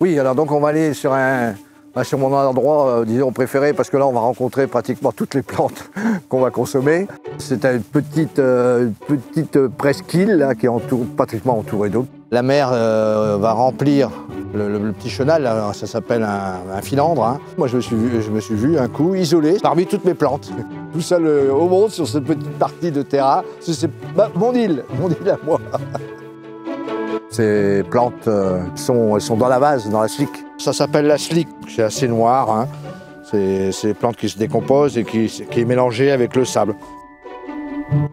Oui, alors donc on va aller sur mon endroit, disons, préféré, parce que là on va rencontrer pratiquement toutes les plantes qu'on va consommer. C'est une petite presqu'île là, qui est pratiquement entourée d'eau. La mer va remplir le petit chenal, là, ça s'appelle un filandre. Hein. Moi je me suis vu un coup isolé parmi toutes mes plantes. Tout seul au monde sur cette petite partie de terrain. C'est mon île à moi. Ces plantes elles sont dans la vase, dans la slick. Ça s'appelle la slick, c'est assez noir. Hein. C'est des plantes qui se décomposent et qui est mélangée avec le sable.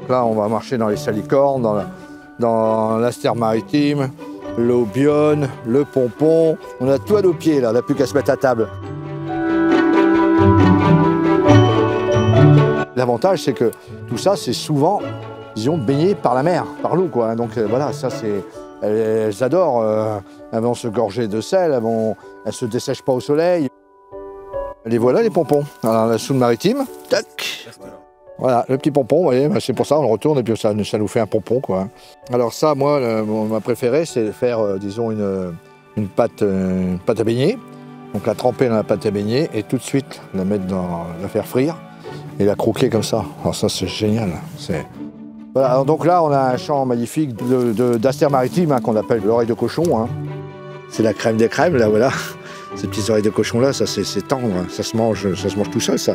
Là, on va marcher dans les salicornes, dans l'astère maritime, l'aubione, le pompon. On a tout à nos pieds, là, on n'a plus qu'à se mettre à table. L'avantage, c'est que tout ça, c'est souvent, disons, baigné par la mer, par l'eau, quoi. Donc voilà, ça c'est... Elles adorent, elles vont se gorger de sel, elles ne se dessèchent pas au soleil. Les voilà les pompons. Alors la soude maritime, tac. Voilà, le petit pompon, vous voyez, c'est pour ça on le retourne et puis ça nous fait un pompon, quoi. Alors ça, moi, ma préférée, c'est de faire, disons, une pâte à beignet. Donc la tremper dans la pâte à beignet et tout de suite la faire frire et la croquer comme ça. Alors ça, c'est génial. Voilà, alors donc là, on a un champ magnifique d'astère maritime, hein, qu'on appelle l'oreille de cochon. Hein. C'est la crème des crèmes, là, voilà. Ces petites oreilles de cochon là, ça c'est tendre, hein. Ça se mange tout seul, ça.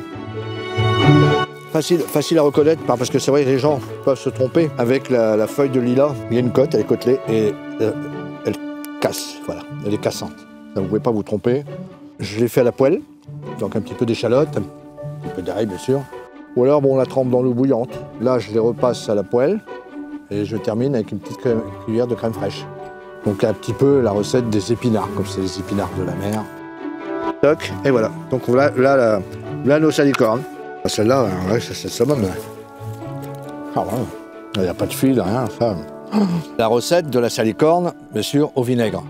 Facile à reconnaître, parce que c'est vrai que les gens peuvent se tromper avec la feuille de lilas. Il y a une côte, elle est côtelée et elle casse, voilà, elle est cassante. Ça, vous ne pouvez pas vous tromper. Je l'ai fait à la poêle, donc un petit peu d'échalote, un petit peu d'ail bien sûr. Ou alors, bon, on la trempe dans l'eau bouillante. Là, je les repasse à la poêle et je termine avec une petite cuillère de crème fraîche. Donc un petit peu la recette des épinards, comme c'est les épinards de la mer. Toc, et voilà. Donc là nos salicornes. Celle-là, ouais, c'est le summum. Ah ouais, il n'y a pas de fil, rien, ça. La recette de la salicorne, bien sûr, au vinaigre.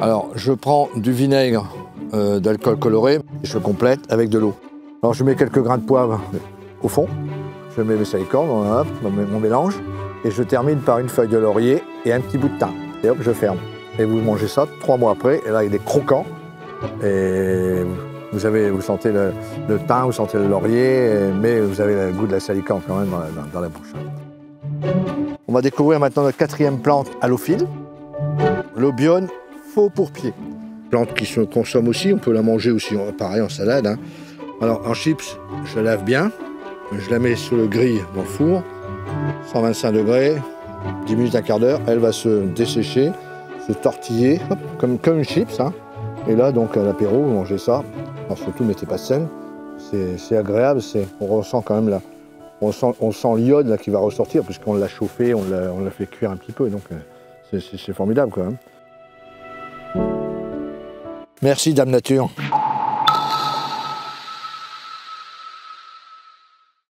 Alors, je prends du vinaigre d'alcool coloré et je complète avec de l'eau. Alors, je mets quelques grains de poivre au fond. Je mets mes salicornes, mon mélange, et je termine par une feuille de laurier et un petit bout de thym. Et hop, je ferme. Et vous mangez ça 3 mois après, et là, il est croquant. Et vous sentez le thym, vous sentez le laurier, mais vous avez le goût de la salicorne quand même dans la bouche. On va découvrir maintenant notre 4e plante halophile, l'aubione faux pour pied. Plante qui se consomme aussi, on peut la manger aussi, pareil en salade. Hein. Alors en chips, je la lave bien, je la mets sur le grill dans le four, 125 degrés, 10 minutes, un quart d'heure, elle va se dessécher, se tortiller, hop, comme une chips. Hein. Et là, donc, à l'apéro, vous mangez ça. Alors, surtout, mettez pas de sel. C'est agréable. On ressent quand même on sent l'iode là qui va ressortir, puisqu'on l'a chauffé, on l'a fait cuire un petit peu. Donc, c'est formidable, quand même. Merci, Dame Nature.